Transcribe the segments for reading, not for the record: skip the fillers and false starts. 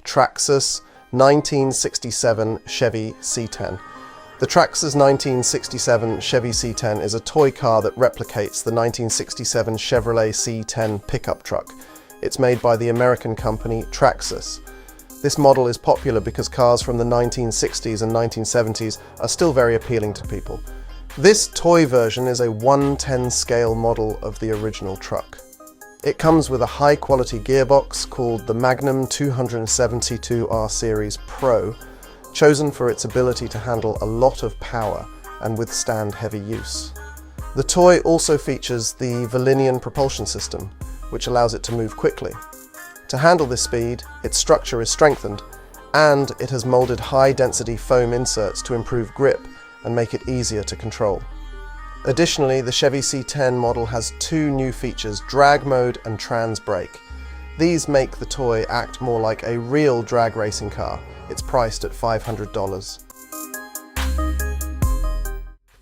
Traxxas 1967 Chevy C10. The Traxxas 1967 Chevy C10 is a toy car that replicates the 1967 Chevrolet C10 pickup truck. It's made by the American company Traxxas. This model is popular because cars from the 1960s and 1970s are still very appealing to people. This toy version is a 1/10 scale model of the original truck. It comes with a high-quality gearbox called the Magnum 272R Series Pro, chosen for its ability to handle a lot of power and withstand heavy use. The toy also features the Valinian propulsion system, which allows it to move quickly. To handle this speed, its structure is strengthened, and it has molded high-density foam inserts to improve grip and make it easier to control. Additionally, the Chevy C10 model has two new features, drag mode and trans brake. These make the toy act more like a real drag racing car. It's priced at $500.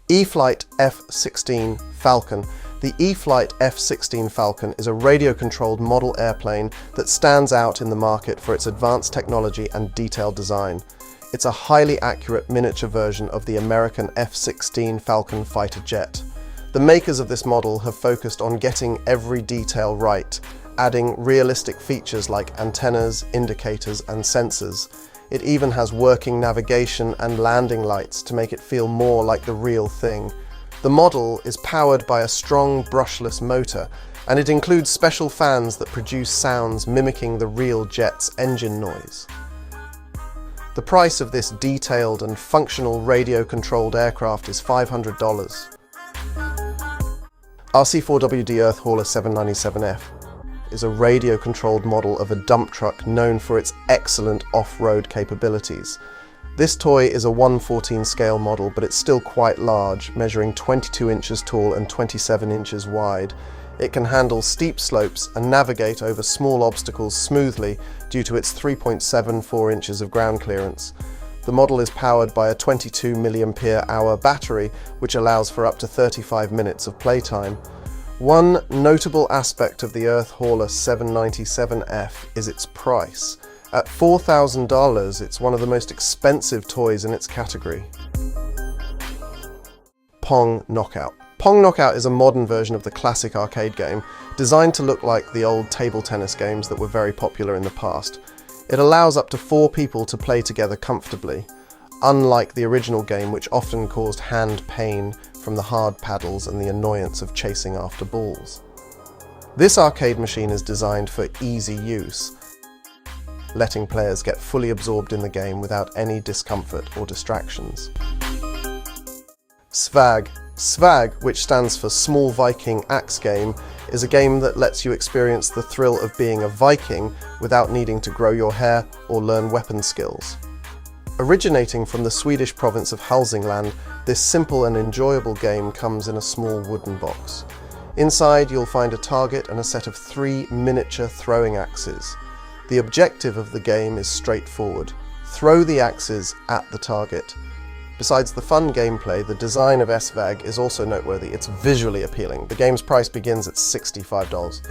E-flite F-16 Falcon. The E-flite F-16 Falcon is a radio-controlled model airplane that stands out in the market for its advanced technology and detailed design. It's a highly accurate miniature version of the American F-16 Falcon fighter jet. The makers of this model have focused on getting every detail right, adding realistic features like antennas, indicators, and sensors. It even has working navigation and landing lights to make it feel more like the real thing. The model is powered by a strong brushless motor, and it includes special fans that produce sounds mimicking the real jet's engine noise. The price of this detailed and functional radio-controlled aircraft is $500. RC4WD Earth Hauler 797F is a radio-controlled model of a dump truck known for its excellent off-road capabilities. This toy is a 1/14 scale model, but it's still quite large, measuring 22 inches tall and 27 inches wide. It can handle steep slopes and navigate over small obstacles smoothly due to its 3.74 inches of ground clearance. The model is powered by a 22 mAh battery, which allows for up to 35 minutes of playtime. One notable aspect of the Earth Hauler 797F is its price. At $4,000, it's one of the most expensive toys in its category. PONG Knock Out. PONG Knock Out is a modern version of the classic arcade game, designed to look like the old table tennis games that were very popular in the past. It allows up to 4 people to play together comfortably, unlike the original game, which often caused hand pain from the hard paddles and the annoyance of chasing after balls. This arcade machine is designed for easy use, letting players get fully absorbed in the game without any discomfort or distractions. SVAG. SVAG, which stands for Small Viking Axe Game, is a game that lets you experience the thrill of being a Viking without needing to grow your hair or learn weapon skills. Originating from the Swedish province of Hälsingland, this simple and enjoyable game comes in a small wooden box. Inside, you'll find a target and a set of 3 miniature throwing axes. The objective of the game is straightforward: throw the axes at the target. Besides the fun gameplay, the design of SVAG is also noteworthy. It's visually appealing. The game's price begins at $65.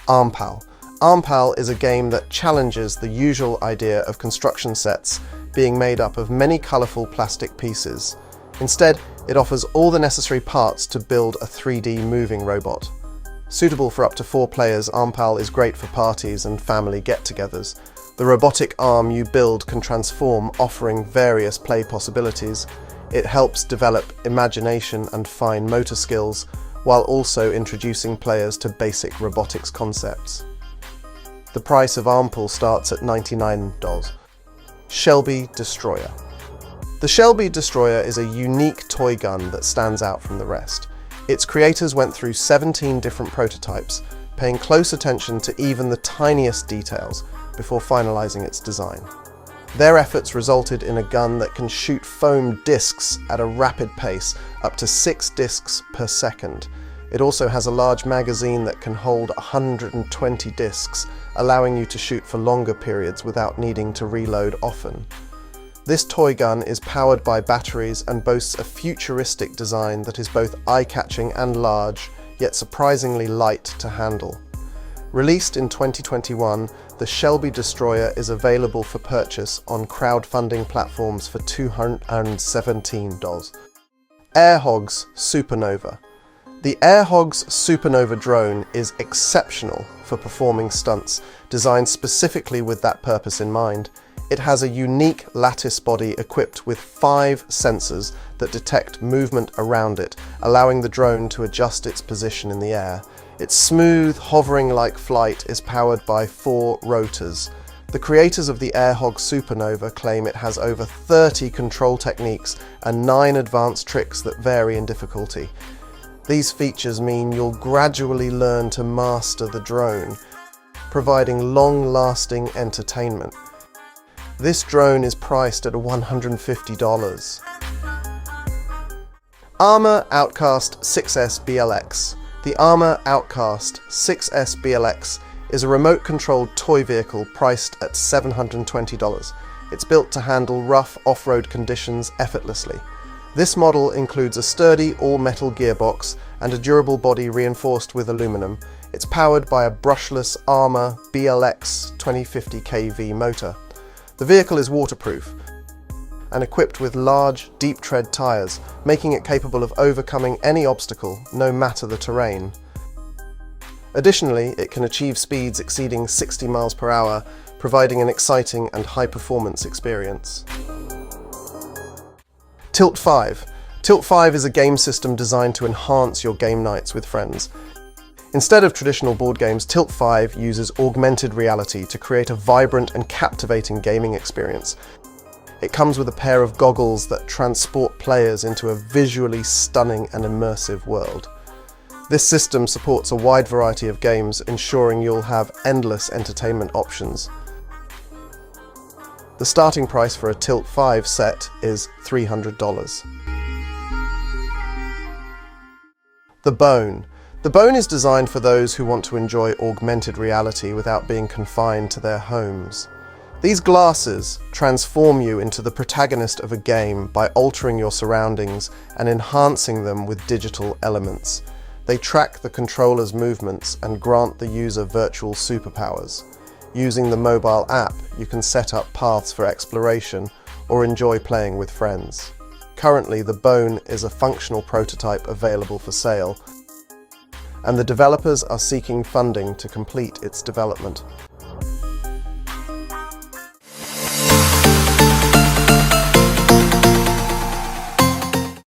ARMPAL. ARMPAL is a game that challenges the usual idea of construction sets being made up of many colourful plastic pieces. Instead, it offers all the necessary parts to build a 3D moving robot. Suitable for up to 4 players, ARMPAL is great for parties and family get-togethers. The robotic arm you build can transform, offering various play possibilities. It helps develop imagination and fine motor skills, while also introducing players to basic robotics concepts. The price of ARMPAL starts at $99. Shelby Destroyer. The Shelby Destroyer is a unique toy gun that stands out from the rest. Its creators went through 17 different prototypes, paying close attention to even the tiniest details before finalizing its design. Their efforts resulted in a gun that can shoot foam discs at a rapid pace, up to 6 discs per second. It also has a large magazine that can hold 120 discs, allowing you to shoot for longer periods without needing to reload often. This toy gun is powered by batteries and boasts a futuristic design that is both eye-catching and large, yet surprisingly light to handle. Released in 2021, the Shelby Destroyer is available for purchase on crowdfunding platforms for $217. Hogs Supernova. The Hogs Supernova drone is exceptional for performing stunts, designed specifically with that purpose in mind. It has a unique lattice body equipped with 5 sensors that detect movement around it, allowing the drone to adjust its position in the air. Its smooth, hovering-like flight is powered by 4 rotors. The creators of the Hogs Supernova claim it has over 30 control techniques and 9 advanced tricks that vary in difficulty. These features mean you'll gradually learn to master the drone, providing long-lasting entertainment. This drone is priced at $150. ARRMA OUTCAST 6S BLX. The ARRMA OUTCAST 6S BLX is a remote-controlled toy vehicle priced at $720. It's built to handle rough off-road conditions effortlessly. This model includes a sturdy all-metal gearbox and a durable body reinforced with aluminum. It's powered by a brushless ARRMA BLX 2050 kV motor. The vehicle is waterproof and equipped with large, deep-tread tyres, making it capable of overcoming any obstacle, no matter the terrain. Additionally, it can achieve speeds exceeding 60 miles per hour, providing an exciting and high-performance experience. Tilt 5. Tilt 5 is a game system designed to enhance your game nights with friends. Instead of traditional board games, Tilt 5 uses augmented reality to create a vibrant and captivating gaming experience. It comes with a pair of goggles that transport players into a visually stunning and immersive world. This system supports a wide variety of games, ensuring you'll have endless entertainment options. The starting price for a Tilt 5 set is $300. The Bone. The Bone is designed for those who want to enjoy augmented reality without being confined to their homes. These glasses transform you into the protagonist of a game by altering your surroundings and enhancing them with digital elements. They track the controller's movements and grant the user virtual superpowers. Using the mobile app, you can set up paths for exploration or enjoy playing with friends. Currently, the Bone is a functional prototype available for sale, and the developers are seeking funding to complete its development.